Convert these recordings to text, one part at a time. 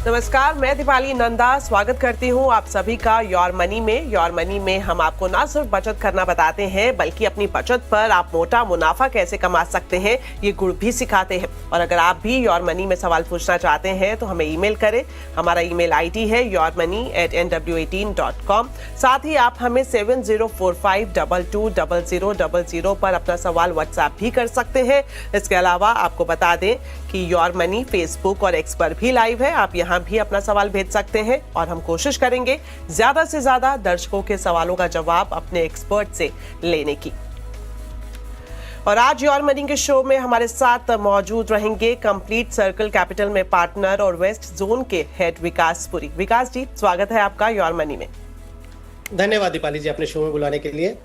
नमस्कार, मैं दीपाली नंदा स्वागत करती हूँ आप सभी का योर मनी में। योर मनी में हम आपको ना सिर्फ बचत करना बताते हैं बल्कि अपनी बचत पर आप मोटा मुनाफा कैसे कमा सकते हैं ये गुर भी सिखाते हैं। और अगर आप भी योर मनी में सवाल पूछना चाहते हैं तो हमें ईमेल करें। हमारा ईमेल आईडी है yourmoney@nw18.com। साथ ही आप हमें 7045220000 पर अपना सवाल व्हाट्सएप भी कर सकते हैं। इसके अलावा आपको बता दें कि योर मनी फेसबुक और एक्स पर भी लाइव है, आप यहाँ भी अपना सवाल भेज सकते हैं और हम कोशिश करेंगे ज्यादा से ज्यादा दर्शकों के सवालों का जवाब अपने एक्सपर्ट से लेने की। और आज योर मनी के शो में हमारे साथ मौजूद रहेंगे कंप्लीट सर्कल कैपिटल में पार्टनर और वेस्ट जोन के हेड विकास पुरी। विकास जी, स्वागत है आपका योर मनी में। धन्यवाद दीपाली जी अपने शो में बुलाने के लिए।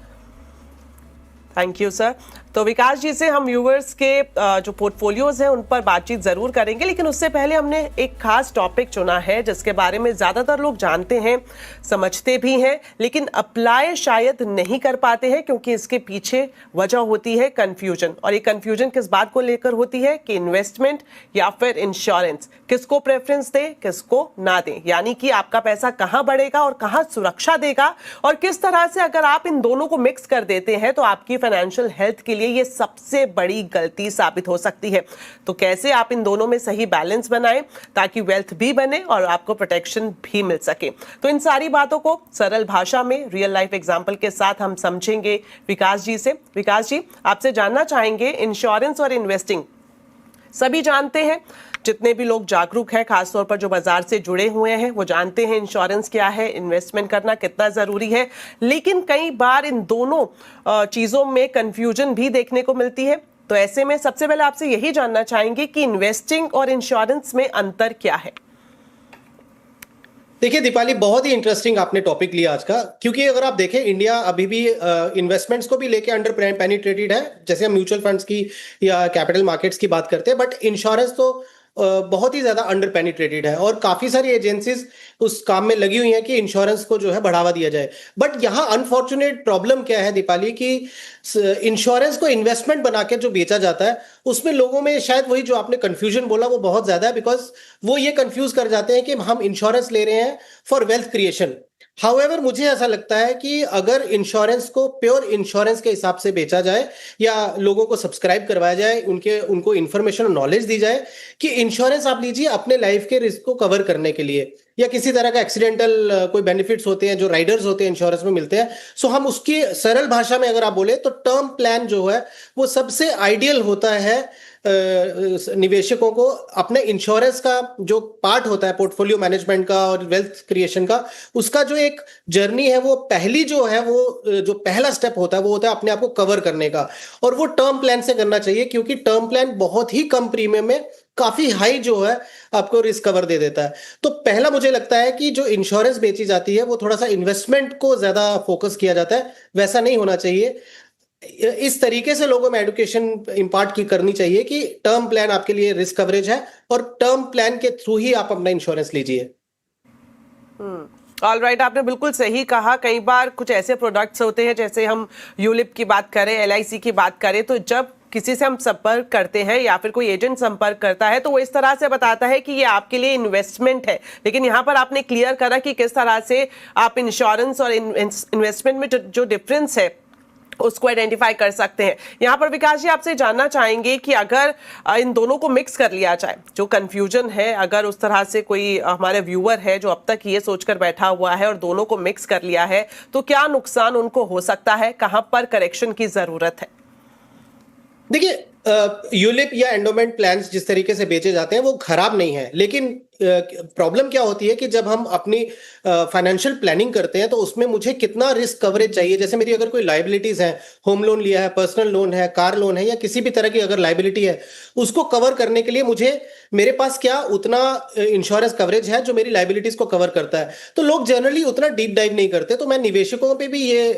Thank you sir. तो विकास जी से हम व्यूअर्स के जो पोर्टफोलियोज हैं उन पर बातचीत जरूर करेंगे, लेकिन उससे पहले हमने एक खास टॉपिक चुना है जिसके बारे में ज्यादातर लोग जानते हैं, समझते भी हैं, लेकिन अप्लाई शायद नहीं कर पाते हैं क्योंकि इसके पीछे वजह होती है कंफ्यूजन। और ये कंफ्यूजन किस बात को लेकर होती है कि इन्वेस्टमेंट या फिर इंश्योरेंस, किसको प्रेफरेंस दें किसको ना दें, यानी कि आपका पैसा कहाँ बढ़ेगा और कहाँ सुरक्षा देगा, और किस तरह से अगर आप इन दोनों को मिक्स कर देते हैं तो आपकी फाइनेंशियल हेल्थ के लिए ये सबसे बड़ी गलती साबित हो सकती है। तो कैसे आप इन दोनों में सही बैलेंस बनाएं ताकि वेल्थ भी बने और आपको प्रोटेक्शन भी मिल सके। तो इन सारी बातों को सरल भाषा में रियल लाइफ एग्जांपल के साथ हम समझेंगे विकास जी से। विकास जी, आपसे जानना चाहेंगे, इंश्योरेंस और इन्वेस्टिंग सभी जानते हैं, जितने भी लोग जागरूक हैं खासतौर पर जो बाजार से जुड़े हुए हैं वो जानते हैं इंश्योरेंस क्या है, इन्वेस्टमेंट करना कितना जरूरी है, लेकिन कई बार इन दोनों चीजों में कंफ्यूजन भी देखने को मिलती है। तो ऐसे में सबसे पहले आपसे यही जानना चाहेंगे कि इन्वेस्टिंग और इंश्योरेंस में अंतर क्या है। देखिए दीपाली, बहुत ही इंटरेस्टिंग आपने टॉपिक लिया आज का, क्योंकि अगर आप देखें इंडिया अभी भी इन्वेस्टमेंट्स को भी लेके अंडर पेनिट्रेटेड है। जैसे हम म्यूचुअल फंड्स की या कैपिटल मार्केट्स की बात करते हैं, बट इंश्योरेंस तो बहुत ही ज्यादा अंडर पेनिट्रेटेड है और काफी सारी एजेंसीज उस काम में लगी हुई हैं कि इंश्योरेंस को जो है बढ़ावा दिया जाए। बट यहाँ अनफॉर्चुनेट प्रॉब्लम क्या है दीपाली कि इंश्योरेंस को इन्वेस्टमेंट बना के जो बेचा जाता है उसमें लोगों में शायद वही जो आपने कंफ्यूजन बोला वो बहुत ज्यादा है, बिकॉज वो ये कंफ्यूज कर जाते हैं कि हम इंश्योरेंस ले रहे हैं फॉर वेल्थ क्रिएशन। हाउएवर मुझे ऐसा लगता है कि अगर इंश्योरेंस को प्योर इंश्योरेंस के हिसाब से बेचा जाए या लोगों को सब्सक्राइब करवाया जाए, उनको इंफॉर्मेशन और नॉलेज दी जाए कि इंश्योरेंस आप लीजिए अपने लाइफ के रिस्क को कवर करने के लिए, या किसी तरह का एक्सीडेंटल कोई बेनिफिट्स होते हैं जो राइडर्स होते हैं इंश्योरेंस में मिलते हैं। सो हम उसकी सरल भाषा में अगर आप बोले तो टर्म प्लान जो है वो सबसे आइडियल होता है निवेशकों को अपने इंश्योरेंस का जो पार्ट होता है पोर्टफोलियो मैनेजमेंट का और वेल्थ क्रिएशन का, उसका जो एक जर्नी है वो पहली जो है वो जो पहला स्टेप होता है वो होता है अपने आप को कवर करने का, और वो टर्म प्लान से करना चाहिए क्योंकि टर्म प्लान बहुत ही कम प्रीमियम में काफी हाई जो है आपको रिस्क कवर दे देता है। तो पहला मुझे लगता है कि जो इंश्योरेंस बेची जाती है वो थोड़ा सा इन्वेस्टमेंट को ज्यादा फोकस किया जाता है, वैसा नहीं होना चाहिए। इस तरीके से लोगों में एजुकेशन इंपार्ट की करनी चाहिए कि टर्म प्लान आपके लिए रिस्क कवरेज है और टर्म प्लान के थ्रू ही आप अपना इंश्योरेंस लीजिए। ऑलराइट, आपने बिल्कुल सही कहा। कई बार कुछ ऐसे प्रोडक्ट्स होते हैं, जैसे हम यूलिप की बात करें, LIC की बात करें, तो जब किसी से हम संपर्क करते हैं या फिर कोई एजेंट संपर्क करता है तो वो इस तरह से बताता है कि ये आपके लिए इन्वेस्टमेंट है, लेकिन यहाँ पर आपने क्लियर करा कि किस तरह से आप इंश्योरेंस और इन्वेस्टमेंट में जो डिफरेंस है उसको आइडेंटिफाई कर सकते हैं। यहाँ पर विकास जी आपसे जानना चाहेंगे कि अगर इन दोनों को मिक्स कर लिया जाए, जो कंफ्यूजन है, अगर उस तरह से कोई हमारे व्यूअर है जो अब तक ये सोचकर बैठा हुआ है और दोनों को मिक्स कर लिया है, तो क्या नुकसान उनको हो सकता है, कहां पर करेक्शन की जरूरत है? देखिए यूलिप या एंडोमेंट प्लान्स जिस तरीके से बेचे जाते हैं वो खराब नहीं है, लेकिन प्रॉब्लम क्या होती है कि जब हम अपनी फाइनेंशियल प्लानिंग करते हैं तो उसमें मुझे कितना रिस्क कवरेज चाहिए। जैसे मेरी अगर कोई लाइबिलिटीज है, होम लोन लिया है, पर्सनल लोन है, कार लोन है, या किसी भी तरह की अगर लाइबिलिटी है, उसको कवर करने के लिए मेरे पास क्या उतना इंश्योरेंस कवरेज है जो मेरी लाइबिलिटीज को कवर करता है। तो लोग जनरली उतना डीप डाइव नहीं करते। तो मैं निवेशकों पे भी ये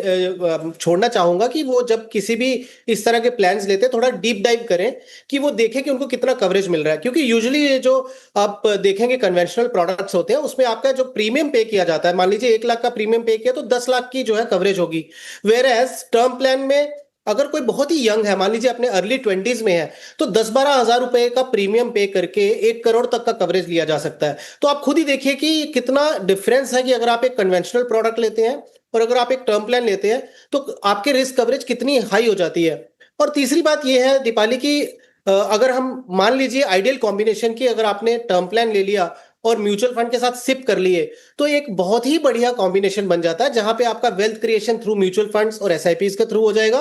छोड़ना चाहूंगा कि वो जब किसी भी इस तरह के प्लान्स लेते हैं थोड़ा डीप डाइव करें कि वो देखें कि उनको कितना कवरेज मिल रहा है, क्योंकि यूजुअली ये जो आप देखेंगे कन्वेंशनल प्रोडक्ट्स होते हैं उसमें आपका जो प्रीमियम पे किया जाता है, मान लीजिए 1 लाख का प्रीमियम पे किया तो 10 लाख की जो है कवरेज होगी, वेयर एज टर्म प्लान में अगर कोई बहुत ही यंग है, मान लीजिए अपने अर्ली 20s में है, तो 10-12 हजार रुपए का प्रीमियम पे करके 1 करोड़ तक का कवरेज लिया जा सकता है। तो आप खुद ही देखिए कि कितना डिफरेंस है कि अगर आप एक कन्वेंशनल प्रोडक्ट लेते हैं और अगर आप एक टर्म प्लान लेते हैं तो आपके रिस्क कवरेज कितनी हाई हो जाती है। और तीसरी बात यह है दीपाली की, अगर हम मान लीजिए आइडियल कॉम्बिनेशन की, अगर आपने टर्म प्लान ले लिया और म्यूचुअल फंड के साथ सिप कर लिए, तो एक बहुत ही बढ़िया कॉम्बिनेशन बन जाता है जहां पे आपका wealth creation through mutual funds और एसआईपीज के थ्रू हो जाएगा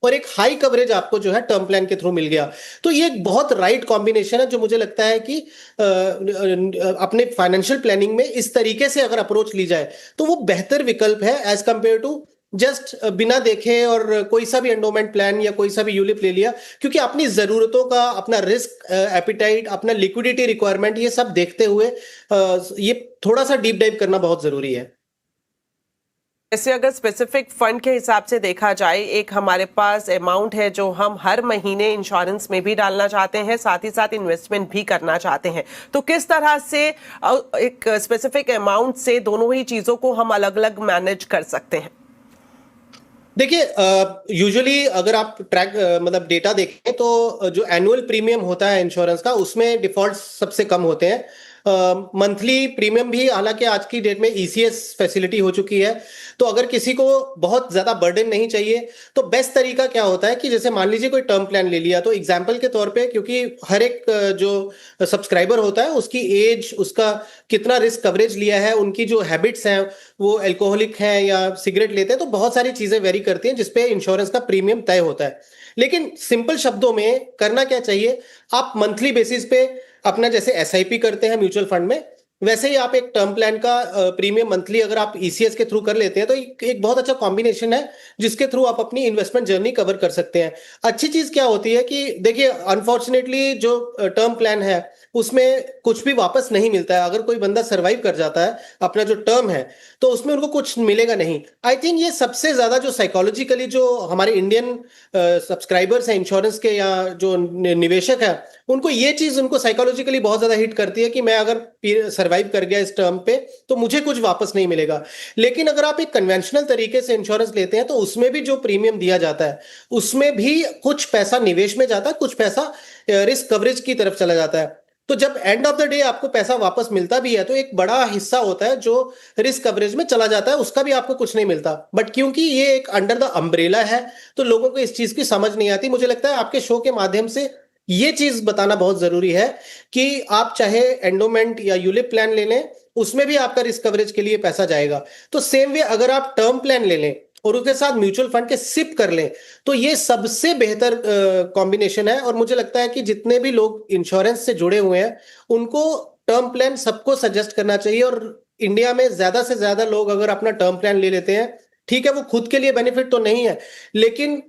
और एक हाई कवरेज आपको जो है टर्म प्लान के थ्रू मिल गया। तो ये एक बहुत राइट कॉम्बिनेशन है जो मुझे लगता है कि अपने फाइनेंशियल प्लानिंग में इस तरीके से अगर अप्रोच ली जाए तो वो बेहतर विकल्प है एज कंपेयर टू जस्ट बिना देखे और कोई सा भी एंडोमेंट प्लान या कोई सा भी यूलिप ले लिया, क्योंकि अपनी जरूरतों का, अपना रिस्क एपिटाइट, अपना लिक्विडिटी रिक्वायरमेंट, ये सब देखते हुए ये थोड़ा सा डीप डाइव करना बहुत जरूरी है। जैसे अगर स्पेसिफिक फंड के हिसाब से देखा जाए, एक हमारे पास अमाउंट है जो हम हर महीने इंश्योरेंस में भी डालना चाहते हैं, साथ ही साथ इन्वेस्टमेंट भी करना चाहते हैं, तो किस तरह से एक स्पेसिफिक अमाउंट से दोनों ही चीजों को हम अलग अलग मैनेज कर सकते हैं? देखिए, यूजुअली अगर आप ट्रैक मतलब डेटा देखें तो जो एनुअल प्रीमियम होता है इंश्योरेंस का, उसमें डिफॉल्ट सबसे कम होते हैं। मंथली प्रीमियम भी हालांकि आज की डेट में ईसीएस फैसिलिटी हो चुकी है, तो अगर किसी को बहुत ज्यादा बर्डन नहीं चाहिए तो बेस्ट तरीका क्या होता है कि जैसे मान लीजिए कोई टर्म प्लान ले लिया, तो एग्जाम्पल के तौर पे, क्योंकि हर एक जो सब्सक्राइबर होता है उसकी एज, उसका कितना रिस्क कवरेज लिया है, उनकी जो हैबिट्स हैं, वो अल्कोहलिक हैं या सिगरेट लेते हैं, तो बहुत सारी चीजें वेरी करती हैं जिसपे इंश्योरेंस का प्रीमियम तय होता है। लेकिन सिंपल शब्दों में करना क्या चाहिए, आप मंथली बेसिस पे अपना जैसे एसआईपी करते हैं म्यूचुअल फंड में, वैसे ही आप एक टर्म प्लान का प्रीमियम मंथली अगर आप ईसीएस के थ्रू कर लेते हैं तो एक बहुत अच्छा कॉम्बिनेशन है जिसके थ्रू आप अपनी इन्वेस्टमेंट जर्नी कवर कर सकते हैं। अच्छी चीज क्या होती है कि देखिए, अनफॉर्चुनेटली जो टर्म प्लान है उसमें कुछ भी वापस नहीं मिलता है। अगर कोई बंदा सरवाइव कर जाता है अपना जो टर्म है तो उसमें उनको कुछ मिलेगा नहीं। आई थिंक ये सबसे ज्यादा जो साइकोलॉजिकली जो हमारे इंडियन सब्सक्राइबर्स हैं इंश्योरेंस के या जो निवेशक है, उनको ये चीज उनको साइकोलॉजिकली बहुत ज्यादा हिट करती है कि मैं अगर सरवाइव कर गया इस टर्म पे तो मुझे कुछ वापस नहीं मिलेगा। लेकिन अगर आप एक कन्वेंशनल तरीके से इंश्योरेंस लेते हैं तो उसमें भी जो प्रीमियम दिया जाता है उसमें भी कुछ पैसा निवेश में जाता है, कुछ पैसा रिस्क कवरेज की तरफ चला जाता है। तो जब एंड ऑफ द डे आपको पैसा वापस मिलता भी है तो एक बड़ा हिस्सा होता है जो रिस्क कवरेज में चला जाता है, उसका भी आपको कुछ नहीं मिलता। बट क्योंकि ये एक अंडर द अम्ब्रेला है तो लोगों को इस चीज की समझ नहीं आती। मुझे लगता है आपके शो के माध्यम से ये चीज बताना बहुत जरूरी है कि आप चाहे एंडोमेंट या यूलिप प्लान ले लें, उसमें भी आपका रिस्क कवरेज के लिए पैसा जाएगा। तो सेम वे अगर आप टर्म प्लान ले लें और उसके साथ म्यूचुअल फंड के सिप कर लें तो ये सबसे बेहतर कॉम्बिनेशन है। और मुझे लगता है कि जितने भी लोग इंश्योरेंस से जुड़े हुए हैं उनको टर्म प्लान सबको सजेस्ट करना चाहिए। और इंडिया में ज्यादा से ज्यादा लोग अगर अपना टर्म प्लान ले लेते हैं, ठीक है वो खुद के लिए बेनिफिट तो नहीं है, लेकिन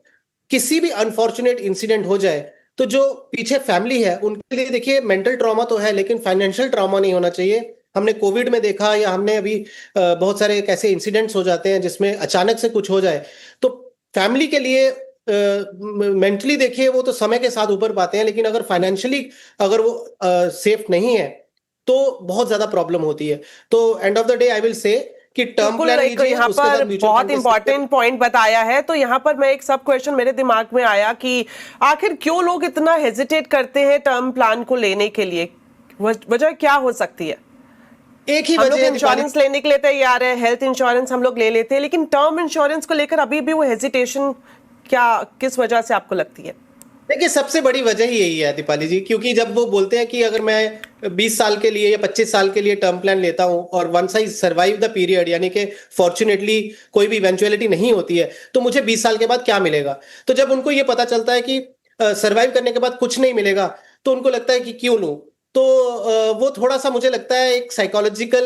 किसी भी अनफॉर्चुनेट इंसिडेंट हो जाए तो जो पीछे फैमिली है उनके लिए, देखिए मेंटल ट्रॉमा तो है लेकिन फाइनेंशियल ट्रॉमा नहीं होना चाहिए। हमने कोविड में देखा या हमने अभी बहुत सारे ऐसे इंसिडेंट्स हो जाते हैं जिसमें अचानक से कुछ हो जाए तो फैमिली के लिए मेंटली देखिए वो तो समय के साथ ऊपर पाते हैं, लेकिन अगर फाइनेंशियली अगर वो सेफ नहीं है तो बहुत ज्यादा प्रॉब्लम होती है। तो end of the day I will say कि टर्म प्लान लीजिए, यहाँ उसके पर साथ म्यूचुअल बहुत फंड के इंपॉर्टेंट पॉइंट बताया है। तो यहाँ पर मैं एक सब क्वेश्चन मेरे दिमाग में आया कि आखिर क्यों लोग इतना हेजिटेट करते हैं टर्म प्लान को लेने के लिए, वजह क्या हो सकती है? एक ही हम लोग वजह है इंश्योरेंस लेने के लिए तैयार है, हेल्थ इंश्योरेंस हम लोग ले लेते हैं, लेकिन टर्म इंश्योरेंस को लेकर अभी भी वो हेजिटेशन क्या, किस वजह से आपको लगती है? देखिए, सबसे बड़ी वजह ही यही है दीपाली जी, क्योंकि जब वो बोलते हैं कि अगर मैं 20 साल के लिए या 25 साल के लिए टर्म प्लान लेता हूं और once I survive the period, यानी कि फॉर्चुनेटली कोई भी इवेंचुअलिटी नहीं होती है तो मुझे 20 साल के बाद क्या मिलेगा। तो जब उनको ये पता चलता है कि सर्वाइव करने के बाद कुछ नहीं मिलेगा तो उनको लगता है कि क्यों लूं। तो वो थोड़ा सा मुझे लगता है एक साइकोलॉजिकल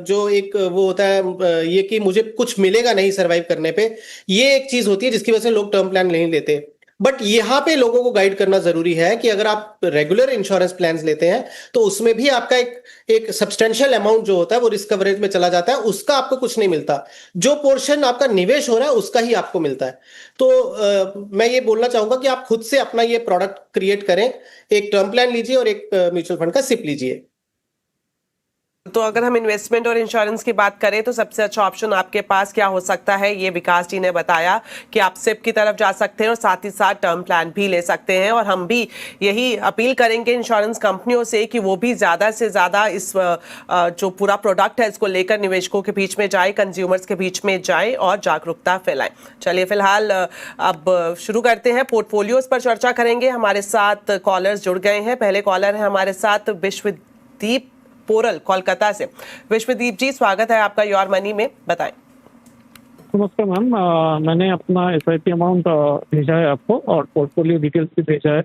जो एक वो होता है ये कि मुझे कुछ मिलेगा नहीं सर्वाइव करने पे, ये एक चीज होती है जिसकी वजह से लोग टर्म प्लान नहीं लेते। बट यहाँ पे लोगों को गाइड करना जरूरी है कि अगर आप रेगुलर इंश्योरेंस प्लान्स लेते हैं तो उसमें भी आपका एक सब्सटेंशियल अमाउंट जो होता है वो रिस्क कवरेज में चला जाता है, उसका आपको कुछ नहीं मिलता। जो पोर्शन आपका निवेश हो रहा है उसका ही आपको मिलता है। तो मैं ये बोलना चाहूंगा कि आप खुद से अपना ये प्रोडक्ट क्रिएट करें, एक टर्म प्लान लीजिए और एक म्यूचुअल फंड का सिप लीजिए। तो अगर हम इन्वेस्टमेंट और इंश्योरेंस की बात करें तो सबसे अच्छा ऑप्शन आपके पास क्या हो सकता है, ये विकास जी ने बताया कि आप सिप की तरफ जा सकते हैं और साथ ही साथ टर्म प्लान भी ले सकते हैं। और हम भी यही अपील करेंगे इंश्योरेंस कंपनियों से कि वो भी ज़्यादा से ज़्यादा इस जो पूरा प्रोडक्ट है इसको लेकर निवेशकों के बीच में जाए, कंज्यूमर्स के बीच में जाए और जागरूकता फैलाएं। चलिए फिलहाल अब शुरू करते हैं, पोर्टफोलियोज पर चर्चा करेंगे। हमारे साथ कॉलर्स जुड़ गए हैं। पहले कॉलर है हमारे साथ विश्वदीप पोरल कोलकाता से। विश्वदीप जी, स्वागत है आपका योर मनी में, बताएं। नमस्ते मैम, मैंने अपना SIP अमाउंट भेजा है आपको और पोर्टफोलियो डिटेल्स भी भेजा है।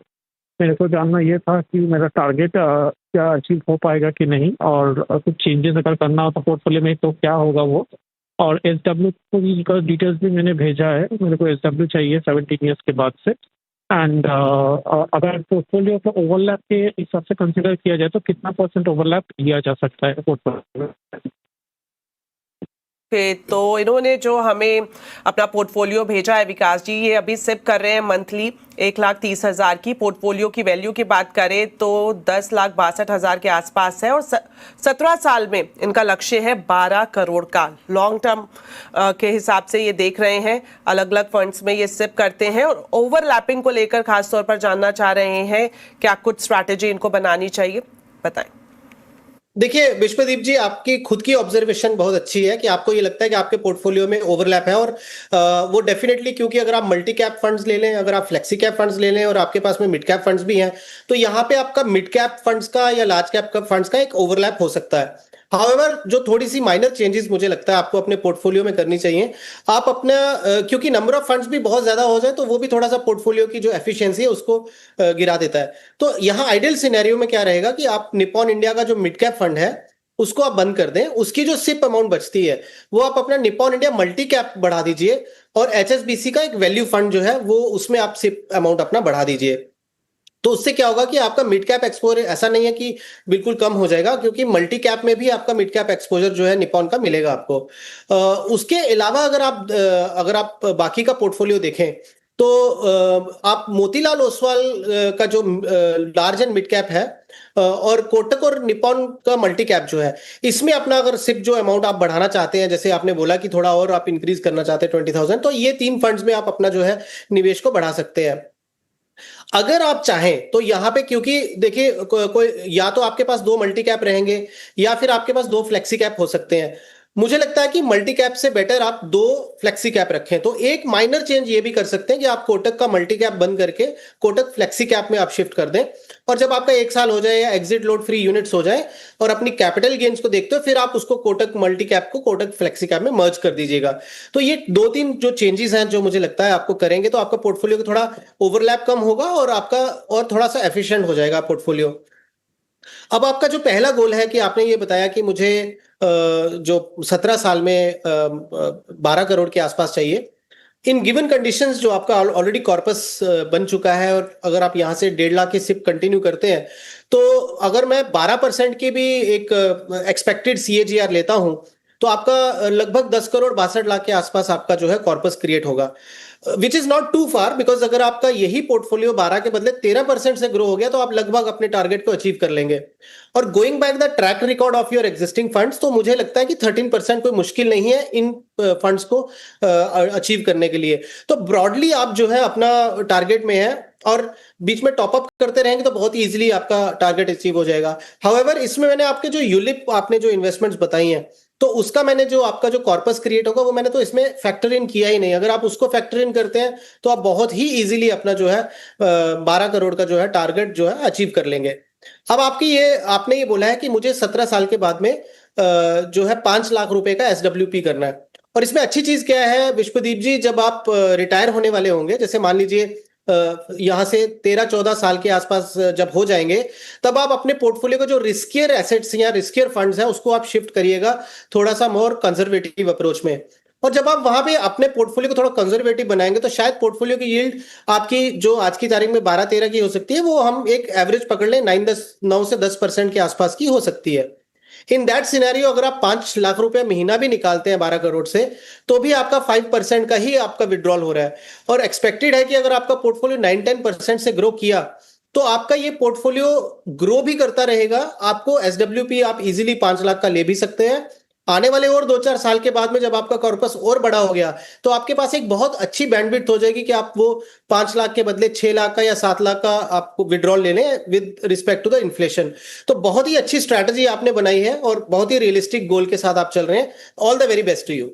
मेरे को जानना ये था कि मेरा टारगेट क्या अचीव हो पाएगा कि नहीं, और कुछ चेंजेस अगर करना हो तो पोर्टफोलियो में तो क्या होगा वो। और SW का डिटेल्स भी मैंने भेजा है, मेरे को SW चाहिए 17 ईयर्स के बाद से। एंड अगर पोर्टफोलियो को ओवरलैप के हिसाब से कंसिडर किया जाए तो कितना % ओवरलैप लिया जा सकता है पोर्टफोलियो में? तो इन्होंने जो हमें अपना पोर्टफोलियो भेजा है विकास जी, ये अभी सिप कर रहे हैं मंथली 1,30,000 की। पोर्टफोलियो की वैल्यू की बात करें तो 10,62,000 के आसपास है और 17 साल में इनका लक्ष्य है 12 करोड़ का। लॉन्ग टर्म के हिसाब से ये देख रहे हैं, अलग अलग फंड्स में ये सिप करते हैं और ओवरलैपिंग को लेकर खासतौर पर जानना चाह रहे हैं क्या कुछ स्ट्रैटेजी इनको बनानी चाहिए, बताएं। देखिए विश्वदीप जी, आपकी खुद की ऑब्जर्वेशन बहुत अच्छी है कि आपको ये लगता है कि आपके पोर्टफोलियो में ओवरलैप है। और वो डेफिनेटली, क्योंकि अगर आप मल्टी कैप फंड्स ले लें, अगर आप फ्लेक्सी कैप फंड्स ले लें और आपके पास में मिड कैप फंड्स भी हैं, तो यहाँ पे आपका मिड कैप फंड्स का या लार्ज कैप फंड्स का एक ओवरलैप हो सकता है। हाउएवर, जो थोड़ी सी माइनर चेंजेस मुझे लगता है आपको अपने पोर्टफोलियो में करनी चाहिए। आप अपना क्योंकि नंबर ऑफ फंड्स भी बहुत ज्यादा हो जाए तो वो भी थोड़ा सा पोर्टफोलियो की जो एफिशिएंसी है उसको गिरा देता है। तो यहाँ आइडियल सिनेरियो में क्या रहेगा कि आप निप्पॉन इंडिया का जो मिड कैप फंड है उसको आप बंद कर दें, उसकी जो सिप अमाउंट बचती है वो आप अपना निप्पॉन इंडिया मल्टी कैप बढ़ा दीजिए और HSBC का एक वैल्यू फंड जो है वो उसमें आप सिप अमाउंट अपना बढ़ा दीजिए। तो उससे क्या होगा कि आपका मिड कैप एक्सपोजर ऐसा नहीं है कि बिल्कुल कम हो जाएगा, क्योंकि मल्टी कैप में भी आपका मिड कैप एक्सपोजर जो है निप्पॉन का मिलेगा आपको। उसके अलावा अगर आप बाकी का पोर्टफोलियो देखें तो आप मोतीलाल ओसवाल का जो लार्ज एंड मिड कैप है और कोटक और निप्पॉन का मल्टी कैप जो है, इसमें अपना अगर सिप जो अमाउंट आप बढ़ाना चाहते हैं, जैसे आपने बोला कि थोड़ा और आप इंक्रीज करना चाहते हैं 20,000, तो ये 3 फंड्स में आप अपना जो है निवेश को बढ़ा सकते हैं। अगर आप चाहें तो यहां पे, क्योंकि देखिए कोई या तो आपके पास 2 मल्टी कैप रहेंगे या फिर आपके पास 2 फ्लेक्सी कैप हो सकते हैं। मुझे लगता है कि मल्टी कैप से बेटर आप 2 फ्लेक्सी कैप रखें। तो एक माइनर चेंज ये भी कर सकते हैं कि आप कोटक का मल्टी कैप बंद करके कोटक फ्लेक्सी कैप में आप शिफ्ट कर दें, और जब आपका 1 साल हो जाए या एग्जिट लोड फ्री यूनिट्स हो जाए और अपनी कैपिटल गेन्स को देखते हो, फिर आप उसको कोटक मल्टी कैप को कोटक फ्लेक्सी कैप में मर्ज कर दीजिएगा। तो ये 2-3 जो चेंजेस हैं जो मुझे लगता है आपको करेंगे तो आपका पोर्टफोलियो को थोड़ा ओवरलैप कम होगा और आपका और थोड़ा सा एफिशिएंट हो जाएगा पोर्टफोलियो। अब आपका जो पहला गोल है कि आपने ये बताया कि मुझे जो 17 साल में 12 करोड़ के आसपास चाहिए, इन गिवन कंडीशंस जो आपका ऑलरेडी कॉर्पस बन चुका है और अगर आप यहां से 1.5 लाख की सिप कंटिन्यू करते हैं, तो अगर मैं 12% की भी एक एक्सपेक्टेड CAGR लेता हूं तो आपका लगभग 10 करोड़ 62 लाख के आसपास आपका जो है कॉर्पस क्रिएट होगा, which is not too far, because अगर आपका यही पोर्टफोलियो 12 के बदले 13% से ग्रो हो गया तो आप लगभग अपने टारगेट को अचीव कर लेंगे। और going back the track record of your existing funds, तो मुझे लगता है कि 13% कोई मुश्किल नहीं है इन फंड्स को अचीव करने के लिए। तो ब्रॉडली आप जो है अपना टारगेट में है और बीच में टॉप अप करते रहेंगे तो बहुत इजीली आपका टारगेट अचीव हो जाएगा। हाउएवर, इसमें मैंने आपके जो यूलिप आपने जो इन्वेस्टमेंट्स बताई हैं, तो उसका मैंने जो आपका जो कॉर्पस क्रिएट होगा वो मैंने तो इसमें फैक्टर इन किया ही नहीं। अगर आप उसको फैक्टर इन करते हैं तो आप बहुत ही इजीली अपना जो है 12 करोड़ का जो है टारगेट जो है अचीव कर लेंगे। अब आपने ये बोला है कि मुझे 17 साल के बाद में जो है 5 लाख रुपए का SWP करना है। और इसमें अच्छी चीज क्या है विश्वदीप जी, जब आप रिटायर होने वाले होंगे, जैसे मान लीजिए यहां से 13-14 साल के आसपास जब हो जाएंगे, तब आप अपने पोर्टफोलियो को जो रिस्कियर एसेट्स या रिस्कियर फंड्स है उसको आप शिफ्ट करिएगा थोड़ा सा मोर कंजर्वेटिव अप्रोच में। और जब आप वहां पे अपने पोर्टफोलियो को थोड़ा कंजर्वेटिव बनाएंगे तो शायद पोर्टफोलियो की यील्ड आपकी जो आज की तारीख में 12-13 की हो सकती है, वो हम एक एवरेज पकड़ लें 9 से 10% के आसपास की हो सकती है। इन दैट सिनेरियो अगर आप 5 लाख रुपए महीना भी निकालते हैं 12 करोड़ से, तो भी आपका 5% का ही आपका विड्रॉल हो रहा है। और एक्सपेक्टेड है कि अगर आपका पोर्टफोलियो 9-10% से ग्रो किया तो आपका ये पोर्टफोलियो ग्रो भी करता रहेगा। आपको एसडब्ल्यूपी आप इजीली 5 लाख का ले भी सकते हैं। आने वाले और 2-4 साल के बाद में जब आपका कॉर्पस और बड़ा हो गया तो आपके पास एक बहुत अच्छी बैंडविड्थ हो जाएगी कि आप वो 5 लाख के बदले 6 लाख का या 7 लाख का आपको विड्रॉल ले लें with respect to the inflation. तो बहुत ही अच्छी स्ट्रैटेजी आपने बनाई है और बहुत ही रियलिस्टिक गोल के साथ आप चल रहे हैं। All the very best to you.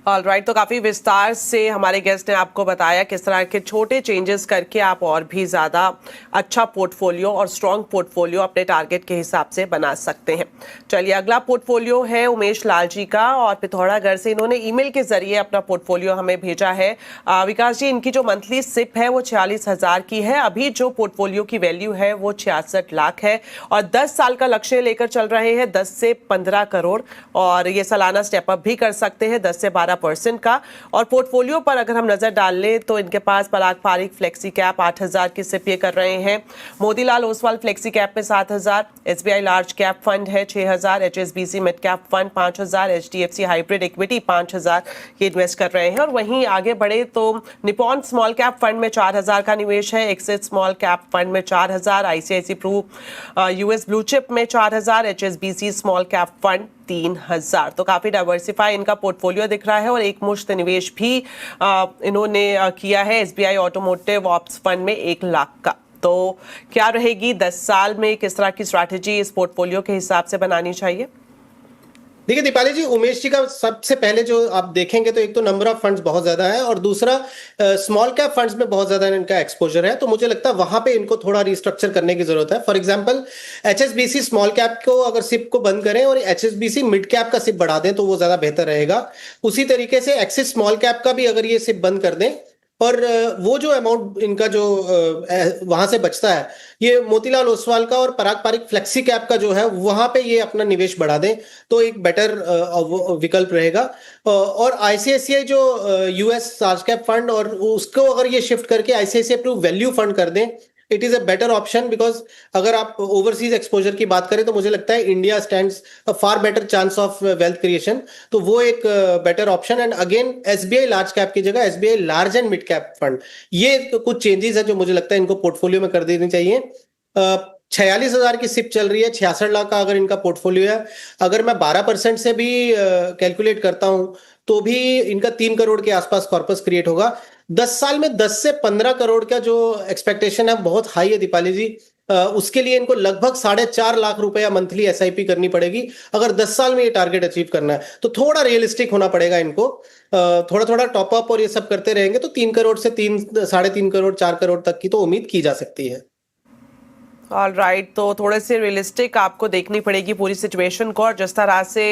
Alright, तो काफ़ी विस्तार से हमारे गेस्ट ने आपको बताया किस तरह के छोटे चेंजेस करके आप और भी ज़्यादा अच्छा पोर्टफोलियो और स्ट्रॉन्ग पोर्टफोलियो अपने टारगेट के हिसाब से बना सकते हैं। चलिए, अगला पोर्टफोलियो है उमेश लाल जी का और पिथौरागढ़ से। इन्होंने ईमेल के जरिए अपना पोर्टफोलियो हमें भेजा है। विकास जी, इनकी जो मंथली सिप है वो 46,000 की है। अभी जो पोर्टफोलियो की वैल्यू है वो 66 लाख है और 10 साल का लक्ष्य लेकर चल रहे हैं, 10 से 15 करोड़, और ये सालाना स्टेप अप भी कर सकते हैं 10 से 12% का। और पोर्टफोलियो पर अगर हम नजर डाल लें तो इनके पास पराग पारिक फ्लेक्सी कैप 8,000 की सिप ये कर रहे हैं। मोतीलाल ओसवाल फ्लेक्सी कैप में 7,000, एसबीआई लार्ज कैप फंड है 6,000, HSBC mid cap fund 5,000, HDFC hybrid equity 5,000 ये इन्वेस्ट कर रहे हैं। और वहीं आगे बढ़े तो निपॉन स्मॉल कैप फंड में 4,000 का निवेश है, एक्सिस स्मॉल कैप फंड में 4,000, ICICI Pru US blue chip में 4,000, एचएसबीसी स्मॉल कैप फंड 3,000। तो काफी डाइवर्सिफाई इनका पोर्टफोलियो दिख रहा है और एक मुश्त निवेश भी इन्होंने किया है एसबीआई ऑटोमोटिव ऑप्स फंड में 1 लाख का। तो क्या रहेगी 10 साल में, किस तरह की स्ट्रैटेजी इस पोर्टफोलियो के हिसाब से बनानी चाहिए? देखिए दीपाली जी, उमेश जी का सबसे पहले जो आप देखेंगे तो एक तो नंबर ऑफ फंड्स बहुत ज्यादा है और दूसरा स्मॉल कैप फंड्स में बहुत ज्यादा इनका एक्सपोजर है। तो मुझे लगता है वहां पे इनको थोड़ा रिस्ट्रक्चर करने की जरूरत है। For example, HSBC small cap को अगर सिप को बंद करें और एचएसबीसी मिड कैप का सिप बढ़ा दें तो वो ज्यादा बेहतर रहेगा। उसी तरीके से एक्सिस स्मॉल कैप का भी अगर ये सिप बंद कर दें और वो जो अमाउंट इनका जो वहां से बचता है ये मोतीलाल ओसवाल का और पराग पारिक फ्लेक्सी कैप का जो है वहां पे ये अपना निवेश बढ़ा दें तो एक बेटर विकल्प रहेगा। और आईसीआईसीआई जो यूएस लार्ज कैप फंड और उसको अगर ये शिफ्ट करके आईसीआईसीआई प्रू वैल्यू फंड कर दें, it is a better option. Because अगर आप ओवरसीज एक्सपोजर की बात करें तो मुझे लगता है India stands a far better chance of wealth creation, तो वो एक better option. And again SBI large cap की जगह SBI large and mid cap fund, ये तो कुछ चेंजेस है जो मुझे लगता है इनको पोर्टफोलियो में कर देनी चाहिए। 46,000 की सिप चल रही है, 66 लाख का अगर इनका पोर्टफोलियो है, अगर मैं 12% से भी कैलकुलेट करता हूं तो भी इनका 3 करोड़ के आसपास कॉर्पस क्रिएट होगा। 10 साल में 10 से 15 करोड़ का जो एक्सपेक्टेशन है बहुत हाई है दीपाली जी। उसके लिए इनको लगभग 4.5 लाख रुपया मंथली एसआईपी करनी पड़ेगी अगर 10 साल में ये टारगेट अचीव करना है। तो थोड़ा रियलिस्टिक होना पड़ेगा इनको, थोड़ा थोड़ा टॉप अप और ये सब करते रहेंगे तो 3 करोड़ से 3.5 करोड़ 4 करोड़ तक की तो उम्मीद की जा सकती है। ऑलराइट, तो थोड़े से रियलिस्टिक आपको देखनी पड़ेगी पूरी सिचुएशन को। और जिस तरह से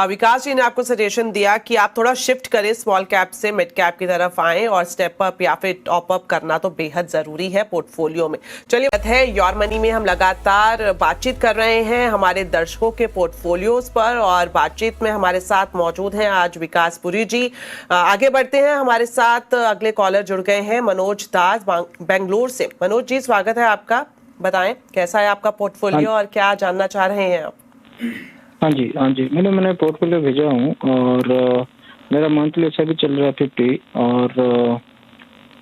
विकास जी ने आपको सजेशन दिया कि आप थोड़ा शिफ्ट करें स्मॉल कैप से मिड कैप की तरफ आएं और स्टेप अप या फिर टॉप अप करना तो बेहद ज़रूरी है पोर्टफोलियो में। चलिए, बात है योर मनी में हम लगातार बातचीत कर रहे हैं हमारे दर्शकों के पोर्टफोलियोज पर और बातचीत में हमारे साथ मौजूद हैं आज विकास पुरी जी। आगे बढ़ते हैं, हमारे साथ अगले कॉलर जुड़ गए हैं मनोज दास बेंगलोर से। मनोज जी, स्वागत है आपका। बताएं कैसा है आपका पोर्टफोलियो और क्या जानना चाह रहे हैं आप? हाँ जी, मैंने पोर्टफोलियो भेजा हूँ और मेरा मंथली अच्छा भी चल रहा है 50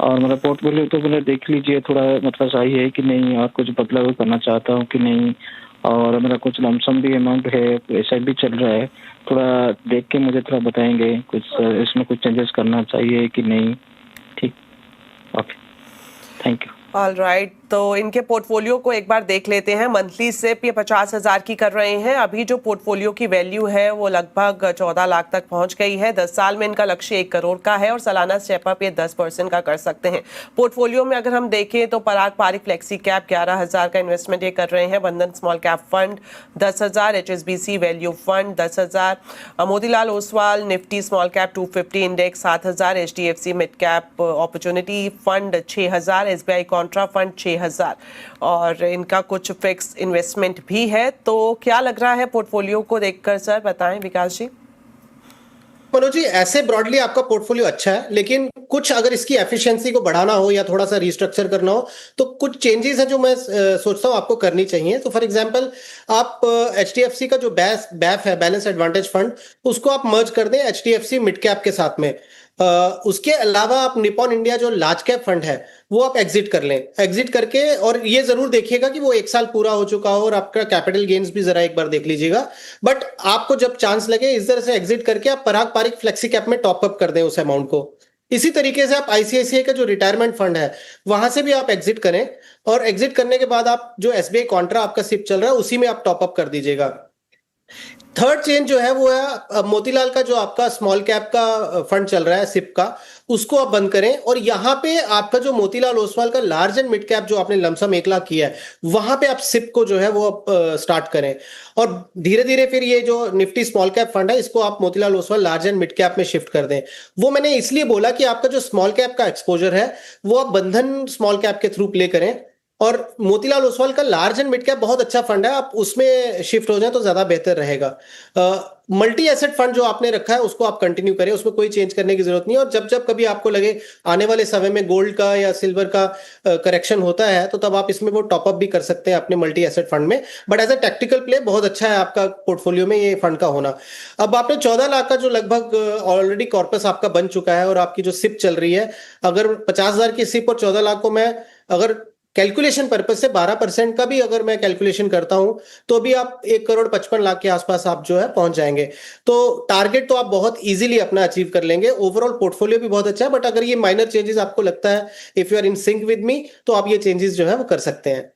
और मेरा पोर्टफोलियो तो मैंने देख लीजिए थोड़ा मतलब सही है कि नहीं और कुछ बदलाव करना चाहता हूँ कि नहीं। और मेरा कुछ लमसम भी अमाउंट है, ऐसा भी चल रहा है, थोड़ा देख के मुझे थोड़ा बताएंगे कुछ इसमें कुछ चेंजेस करना चाहिए कि नहीं। ठीक, ओके, थैंक यू। ऑलराइट, तो इनके पोर्टफोलियो को एक बार देख लेते हैं। मंथली सिप ये 50,000 की कर रहे हैं। अभी जो पोर्टफोलियो की वैल्यू है वो लगभग 14 लाख तक पहुंच गई है। 10 साल में इनका लक्ष्य 1 करोड़ का है और सालाना स्टेप अप ये 10% का कर सकते हैं। पोर्टफोलियो में अगर हम देखें तो पराग पारिक फ्लेक्सी कैप 11,000 का इन्वेस्टमेंट ये कर रहे हैं, बंधन small cap fund 10,000, HSBC value fund 10,000, Motilal Oswal Nifty small cap 250 index 7,000, HDFC mid cap opportunity fund 6,000, SBI contra fund 6,000 और इनका कुछ फिक्स इन्वेस्टमेंट भी है। तो क्या लग रहा है पोर्टफोलियो को देखकर सर, बताएं विकास जी। मनोज जी, ऐसे ब्रॉडली आपका पोर्टफोलियो अच्छा है, लेकिन कुछ अगर इसकी एफिशिएंसी को बढ़ाना हो या थोड़ा सा रिस्ट्रक्चर करना हो तो कुछ चेंजेस है जो मैं सोचता हूं आपको करनी चाहिए। तो फॉर एग्जांपल, आप एचडीएफसी का जो बैफ है, बैलेंस एडवांटेज फंड, उसको आप मर्ज कर दें एचडीएफसी मिड कैप के साथ में। उसके अलावा आप निपॉन इंडिया जो लार्ज कैप फंड है वो आप एग्जिट कर लें, एग्जिट करके, और ये जरूर देखिएगा कि वो 1 साल पूरा हो चुका हो और आपका कैपिटल गेन्स भी जरा एक बार देख लीजिएगा। बट आपको जब चांस लगे इस तरह से एग्जिट करके आप पराग पारिक फ्लेक्सी कैप में टॉप अप कर दें उस अमाउंट को। इसी तरीके से आप आईसीआईसीआई का जो रिटायरमेंट फंड है वहां से भी आप एग्जिट करें, और एग्जिट करने के बाद आप जो एसबीआई कॉन्ट्रा आपका सिप चल रहा है उसी में आप टॉप अप कर दीजिएगा। थर्ड चेंज जो है वो है मोतीलाल का जो आपका स्मॉल कैप का फंड चल रहा है सिप का, उसको आप बंद करें, और यहां पे आपका जो मोतीलाल ओसवाल का लार्ज एंड मिड कैप जो आपने लमसम 1 लाख किया है वहां पे आप सिप को जो है वो आप स्टार्ट करें, और धीरे धीरे फिर ये जो निफ्टी स्मॉल कैप फंड है इसको आप Motilal Oswal large and mid cap में शिफ्ट कर दें। वो मैंने इसलिए बोला कि आपका जो स्मॉल कैप का एक्सपोजर है वो आप बंधन स्मॉल कैप के थ्रू प्ले करें, और मोतीलाल ओसवाल का लार्ज एंड मिड कैप बहुत अच्छा फंड है, आप उसमें शिफ्ट हो जाए तो ज्यादा बेहतर रहेगा। मल्टी एसेट फंड जो आपने रखा है उसको आप कंटिन्यू करें, उसमें कोई चेंज करने की जरूरत नहीं है, और जब जब कभी आपको लगे आने वाले समय में गोल्ड का या सिल्वर का करेक्शन होता है तो तब आप इसमें वो टॉप अप भी कर सकते हैं अपने मल्टी एसेट फंड में। But as a tactical play बहुत अच्छा है आपका पोर्टफोलियो में ये फंड का होना। अब आपने 14 लाख का जो लगभग ऑलरेडी कॉर्पस आपका बन चुका है, और आपकी जो सिप चल रही है, अगर 50,000 की सिप और 14 लाख को मैं अगर कैलकुलेशन पर्पज से 12% का भी अगर मैं कैलकुलेशन करता हूं तो भी आप 1,55,00,000 के आसपास आप जो है पहुंच जाएंगे। तो टारगेट तो आप बहुत इजीली अपना अचीव कर लेंगे। ओवरऑल पोर्टफोलियो भी बहुत अच्छा है, बट अगर ये माइनर चेंजेस आपको लगता है, if you are in sync with me, तो आप ये चेंजेस जो है वो कर सकते हैं।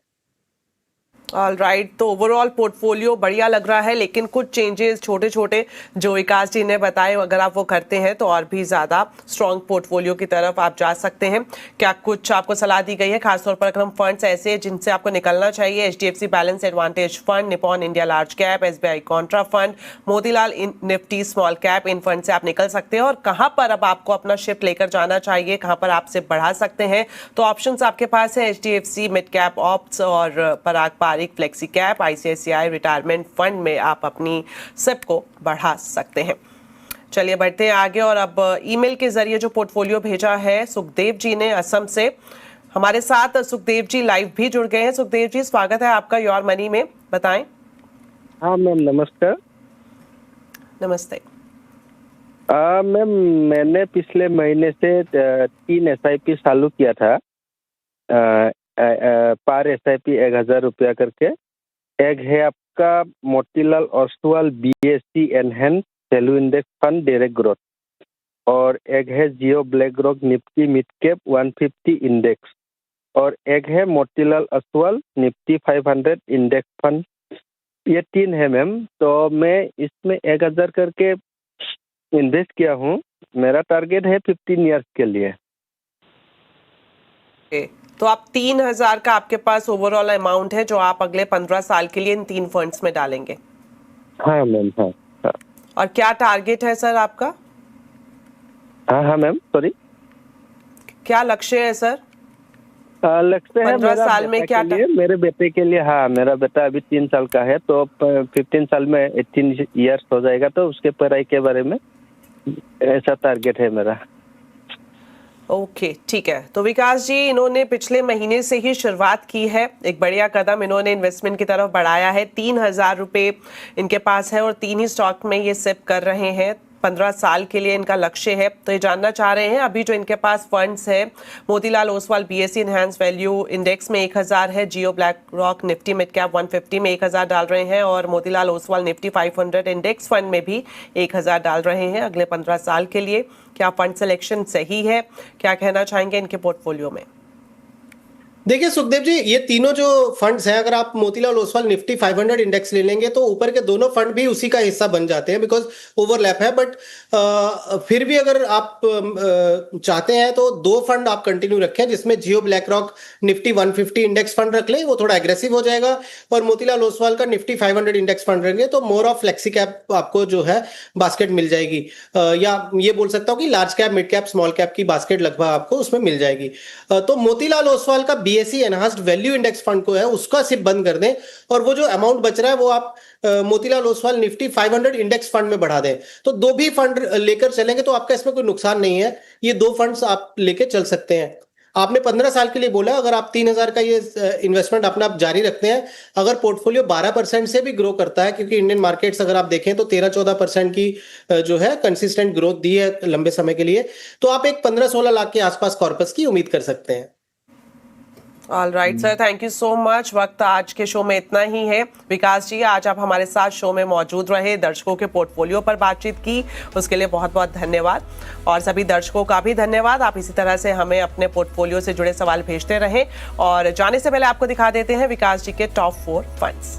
ऑल राइट, तो ओवरऑल पोर्टफोलियो बढ़िया लग रहा है, लेकिन कुछ चेंजेस छोटे छोटे जो विकास जी ने बताए अगर आप वो करते हैं तो और भी ज़्यादा स्ट्रॉन्ग पोर्टफोलियो की तरफ आप जा सकते हैं। क्या कुछ आपको सलाह दी गई है, खासतौर पर अगर हम फंड्स ऐसे जिनसे आपको निकलना चाहिए, HDFC balance advantage fund, Nippon India large cap, SBI contra fund, Motilal Nifty small cap, इन फंड से आप निकल सकते हैं, और कहाँ पर अब आपको अपना शिफ्ट लेकर जाना चाहिए, कहाँ पर आप सिप बढ़ा सकते हैं, तो ऑप्शंस आपके पास है एचडीएफसी मिड कैप ऑप्स और Parag Parikh flexi cap, ICICI retirement fund में आप अपनी सिप को बढ़ा सकते हैं। चलिए बढ़ते हैं आगे, और अब ईमेल के जरिए जो पोर्टफोलियो भेजा है सुखदेव जी ने असम से, हमारे साथ सुखदेव जी लाइव भी जुड़ गए हैं। सुखदेव जी, स्वागत है आपका योर मनी में, बताएं। हाँ मैम, नमस्कार। नमस्ते मैम, मैंने पिछले महीने से 3 SIP चालू किया था, पर SIP 1,000 रुपया करके। एक है आपका Motilal Oswal BSE enhance value index fund direct growth, और एक है Jio BlackRock Nifty mid cap 150 index, और एक है Motilal Oswal Nifty 500 index fund. ये 3 है मैम। तो मैं इसमें 1,000 करके इन्वेस्ट किया हूँ। मेरा टारगेट है 15 ईयर्स के लिए। तो आप 3,000 का आपके पास ओवरऑल अमाउंट है जो आप अगले 15 साल के लिए इन 3 फंड्स में डालेंगे। हाँ मैम, हाँ हाँ। और क्या टारगेट है सर आपका? हाँ हाँ मैम, सॉरी, क्या लक्ष्य है सर? लक्ष्य है 15 साल में क्या मेरे बेटे के लिए। हाँ, मेरा बेटा अभी 3 साल का है, तो 15 साल में 18 ईयर्स हो जाएगा, तो उसके पढ़ाई के बारे में ऐसा टारगेट है मेरा। ओके, ठीक है। तो विकास जी, इन्होंने पिछले महीने से ही शुरुआत की है, एक बढ़िया कदम इन्होंने इन्वेस्टमेंट की तरफ बढ़ाया है। 3,000 रुपये इनके पास है और 3 ही स्टॉक में ये सिप कर रहे हैं। 15 साल के लिए इनका लक्ष्य है। तो ये जानना चाह रहे हैं अभी जो इनके पास फंड्स है, Motilal Oswal BSE enhance value index में 1,000 है, Jio BlackRock Nifty mid cap 150 में 1,000 डाल रहे हैं, और Motilal Oswal Nifty 500 index fund में भी 1,000 डाल रहे हैं अगले 15 साल के लिए। क्या फंड सिलेक्शन सही है? क्या कहना चाहेंगे इनके पोर्टफोलियो में? देखिए सुखदेव जी, ये तीनों जो फंड्स हैं, अगर आप मोतीलाल ओसवाल निफ्टी 500 इंडेक्स ले लेंगे तो ऊपर के दोनों फंड भी उसी का हिस्सा बन जाते हैं, बिकॉज ओवरलैप है। बट फिर भी अगर आप चाहते हैं तो 2 फंड आप कंटिन्यू रखें, जिसमें Jio BlackRock Nifty 150 index fund रख लें, वो थोड़ा एग्रेसिव हो जाएगा, और मोतीलाल ओसवाल का निफ्टी 500 इंडेक्स फंड रखेंगे तो मोर ऑफ फ्लेक्सी कैप आपको जो है बास्केट मिल जाएगी, या ये बोल सकता हूँ कि large cap, mid cap, small cap की बास्केट लगभग आपको उसमें मिल जाएगी। तो मोतीलाल ओसवाल का BSE enhanced value index fund को है उसका सिर्फ बंद कर दें, और वो जो अमाउंट बच रहा है वो आप Motilal Oswal Nifty 500 index fund में बढ़ा दें। तो 2 भी फंड लेकर चलेंगे तो आपका इसमें कोई नुकसान नहीं है, ये 2 फंड्स आप लेके चल सकते हैं। आपने 15 साल के लिए बोला, अगर आप 3,000 का ये इन्वेस्टमेंट अपना आप जारी रखते हैं, अगर पोर्टफोलियो 12% से भी ग्रो करता है, क्योंकि इंडियन मार्केट्स अगर आप देखें तो 13-14% की जो है कंसिस्टेंट ग्रोथ दी है लंबे समय के लिए, तो आप एक 15-16 लाख के आसपास कॉर्पस की उम्मीद कर सकते हैं। All right sir, thank you so much. वक्त आज के शो में इतना ही है। विकास जी, आज आप हमारे साथ शो में मौजूद रहे, दर्शकों के पोर्टफोलियो पर बातचीत की, उसके लिए बहुत बहुत धन्यवाद। और सभी दर्शकों का भी धन्यवाद। आप इसी तरह से हमें अपने पोर्टफोलियो से जुड़े सवाल भेजते रहें। और जाने से पहले आपको दिखा देते हैं विकास जी के टॉप 4 फंड्स।